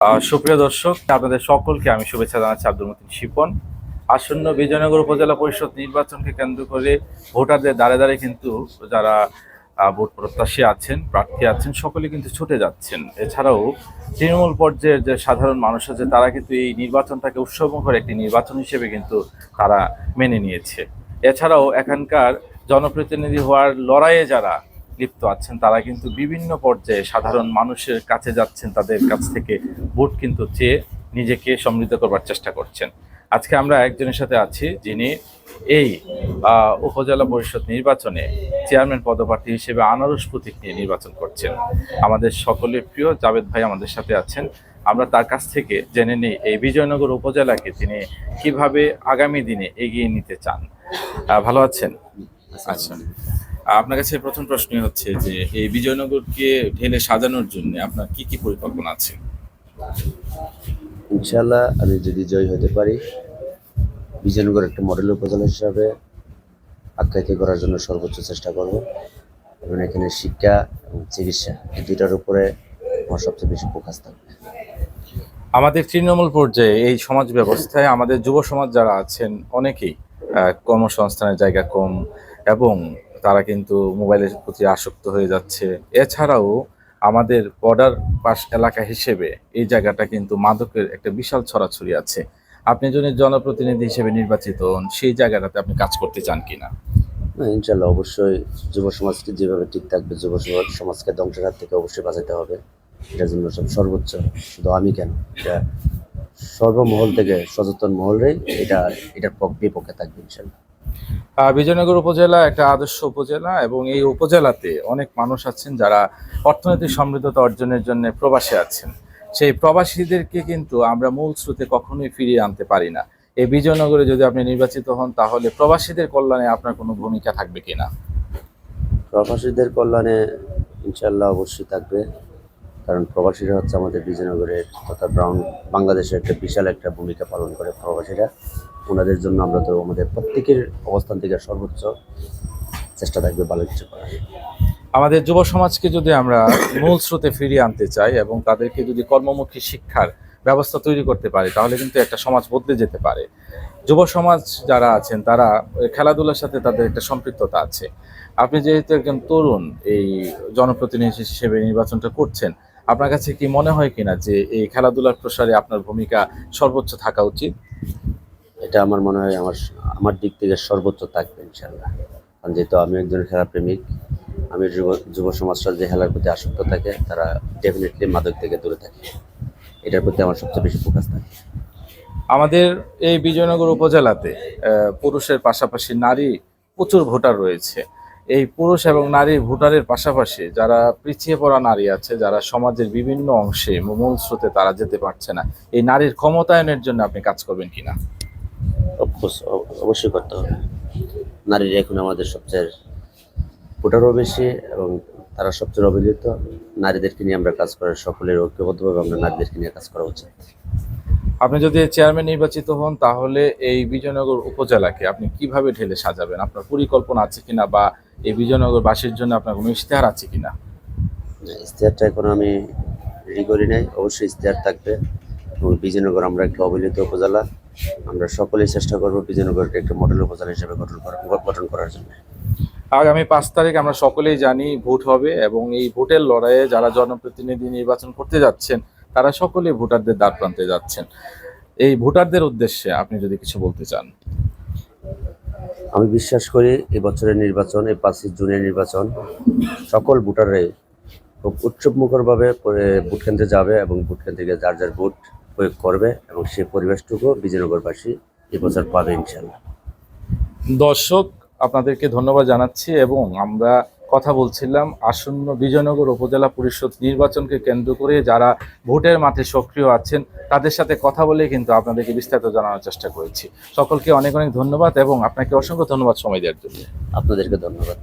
সুপ্রিয় দর্শক, আপনাদের সকলকে আমি শুভেচ্ছা জানাচ্ছি। আব্দুল মতিন শিপন। আসন্ন বিজয়নগর উপজেলা পরিষদ নির্বাচনকে কেন্দ্র করে ভোটারদের দ্বারে দ্বারে কিন্তু যারা ভোট প্রত্যাশী আছেন, প্রার্থী আছেন, সকলে কিন্তু ছুটে যাচ্ছেন। এছাড়াও তৃণমূল পর্যায়ের যে সাধারণ মানুষ আছে তারা কিন্তু এই নির্বাচনটাকে উৎসবমুখর একটি নির্বাচন হিসেবে কিন্তু তারা মেনে নিয়েছে। এছাড়াও এখানকার জনপ্রতিনিধি হওয়ার লড়াইয়ে যারা লিপ্ত আছেন তারা কিন্তু বিভিন্ন পর্যায়ে সাধারণ মানুষের কাছে যাচ্ছেন, তাদের কাছ থেকে ভোট কিন্তু চেয়ে নিজেকে সমৃদ্ধ করবার চেষ্টা করছেন। আজকে আমরা একজনের সাথে আছি যিনি এই উপজেলা পরিষদ নির্বাচনে চেয়ারম্যান পদপ্রার্থী হিসেবে আনারস প্রতীক নিয়ে নির্বাচন করছেন। আমাদের সকলের প্রিয় জাভেদ ভাই আমাদের সাথে আছেন। আমরা তার কাছ থেকে জেনে নিই এই বিজয়নগর উপজেলাকে তিনি কিভাবে আগামী দিনে এগিয়ে নিতে চান। ভালো আছেন? আচ্ছা, আপনার কাছে প্রথম প্রশ্নই হচ্ছে যে এই বিজয়নগরকে ঢেলে সাজানোর জন্য আপনার কি কি পরিকল্পনা আছে? ইনশাল্লাহ আমি যদি জয় হতে পারি, বিজয়নগর একটা মডেল উপজেলা হিসাবে আখ্যায়িত করার জন্য সর্বোচ্চ চেষ্টা করব এবং এখানে শিক্ষা এবং চিকিৎসা এই দুইটার উপরে আমার সবচেয়ে বেশি ফোকাস থাকবে। আমাদের তৃণমূল পর্যায়ে এই সমাজ ব্যবস্থায় আমাদের যুব সমাজ যারা আছেন অনেকেই কর্মসংস্থানের জায়গা কম এবং তারা কিন্তু মোবাইলের প্রতি আসক্ত হয়ে যাচ্ছে। এছাড়াও আমাদের বর্ডার পাশ এলাকা হিসেবে এই জায়গাটা কিন্তু মাদকের একটা বিশাল ছড়াছড়ি আছে। আপনি যদি জনপ্রতিনিধি হিসেবে নির্বাচিত হন, সেই জায়গাটাতে আপনি কাজ করতে চান কিনা? ইনশাল্লাহ অবশ্যই যুব সমাজকে যেভাবে ঠিক থাকবে, যুব সমাজকে ধ্বংসের হাত থেকে অবশ্যই বাঁচাতে হবে। এটার জন্য সর্বোচ্চ, শুধু আমি কেন, এটা সর্বমহল থেকে সচেতন মহলরাই এটার বিপক্ষে থাকবে ইনশাল্লাহ। বিজয়নগর উপজেলা একটা আদর্শ উপজেলা এবং এই উপজেলাতে অনেক মানুষ আছেন যারা অর্থনৈতিক সমৃদ্ধতা অর্জনের জন্য প্রবাসে আছেন। সেই প্রবাসীদেরকে কিন্তু আমরা মূল স্রোতে কখনোই ফিরিয়ে আনতে পারি না। এই বিজয়নগরে যদি আপনি নির্বাচিত হন তাহলে প্রবাসীদের কল্যাণে আপনার কোনো ভূমিকা থাকবে কিনা? প্রবাসীদের কল্যাণে ইনশাল্লাহ অবশ্যই থাকবে, কারণ প্রবাসীরা হচ্ছে আমাদের বিজয়নগরের তথা বাংলাদেশের একটা বিশাল একটা ভূমিকা পালন করে প্রবাসীরা। ওনাদের জন্য আমরা তো আমাদের প্রত্যেকের অবস্থান থেকে সর্বোচ্চ চেষ্টা থাকবে ভালো কিছু করার। আমাদের যুব সমাজকে যদি আমরা মূল স্রোতে ফিরিয়ে আনতে চাই এবং তাদেরকে যদি কর্মমুখী শিক্ষার ব্যবস্থা তৈরি করতে পারি তাহলে কিন্তু একটা সমাজ বদলে যেতে পারে। যুব সমাজ যারা আছেন তারা খেলাধুলার সাথে তাদের একটা সম্পৃক্ততা আছে। আপনি যেহেতু একজন তরুণ এই জনপ্রতিনিধি হিসেবে নির্বাচনটা করছেন, আপনার কাছে কি মনে হয় কিনা যে এই খেলাধুলার প্রসারে আপনার ভূমিকা সর্বোচ্চ থাকা উচিত? এটা আমার মনে হয় আমার দিক থেকে সর্বোচ্চ থাকবে ইনশাল্লাহ, কারণ যেহেতু আমি একজন খেলাপ্রেমিক। আমি যুব সমাজটা যে খেলার প্রতি আসক্ত থাকে তারা ডেফিনেটলি মাদক থেকে দূরে থাকে, এটার প্রতি আমার সবচেয়ে বেশি ফোকাস থাকে। আমাদের এই বিজয়নগর উপজেলাতে পুরুষের পাশাপাশি নারী প্রচুর ভোটার রয়েছে। এই পুরুষ এবং নারী ভোটারের পাশাপাশি যারা পিছিয়ে পড়া নারী আছে, যারা সমাজের বিভিন্ন অংশে মূল স্রোতে তারা যেতে পারছে না, এই নারীর ক্ষমতায়নের জন্য আপনি কাজ করবেন কিনা? অবশ্যই করতে হবে। নারীরা এখন আমাদের সবচেয়ে ভোটারও বেশি এবং তারা সবচেয়ে অবহেলিত। নারীদেরকে নিয়ে আমরা কাজ করার, সকলের ঐক্যবদ্ধভাবে আমরা নারীদেরকে নিয়ে কাজ করা উচিত। আপনি যদি চেয়ারম্যান নির্বাচিত হন তাহলে এই বিজয়নগর উপজেলাকে আপনি কিভাবে ঢেলে সাজাবেন? আপনার পরিকল্পনা আছে কিনা বা এই বিজয়নগরবাসীর জন্য আপনার কোনো ইশতেহার আছে কিনা? ইশতেহারটা এখন আমি রেডি করি নাই, অবশ্যই ইশতেহার থাকবে। এবং বিজয়নগর আমরা একটা অবহেলিত উপজেলা, আমরা সকলেই চেষ্টা করবো বিজয়নগরকে একটা মডেল উপজেলা হিসেবে গঠন করার জন্য। আগামী 5 তারিখ আমরা সকলেই জানি ভোট হবে এবং এই ভোটের লড়াইয়ে যারা জনপ্রতিনিধি নির্বাচন করতে যাচ্ছেন তারা সকলেই ভোটারদের দ্বার প্রান্তে যাচ্ছেন। এই ভোটারদের উদ্দেশ্যে আপনি যদি কিছু বলতে চান। আমি বিশ্বাস করি এই বছরের নির্বাচন, এই 5 জুনের নির্বাচন সকল ভোটাররাই খুব উৎসবমুখরভাবে ভোট কেন্দ্রে যাবে এবং ভোট কেন্দ্রে গিয়ে যার যার ভোট প্রয়োগ করবে এবং সেই পরিবেশটুকু বিজয়নগরবাসী এবছর পাবে ইনশাল্লাহ। দর্শক, আপনাদেরকে ধন্যবাদ জানাচ্ছি এবং আমরা কথা বলছিলাম আসন্ন বিজয়নগর উপজেলা পরিষদ নির্বাচনকে কেন্দ্র করে যারা ভোটের মাঠে সক্রিয় আছেন তাদের সাথে কথা বলে কিন্তু আপনাদেরকে বিস্তারিত জানানোর চেষ্টা করেছি। সকলকে অনেক অনেক ধন্যবাদ এবং আপনাকে অসংখ্য ধন্যবাদ সময় দেওয়ার জন্য। আপনাদেরকে ধন্যবাদ।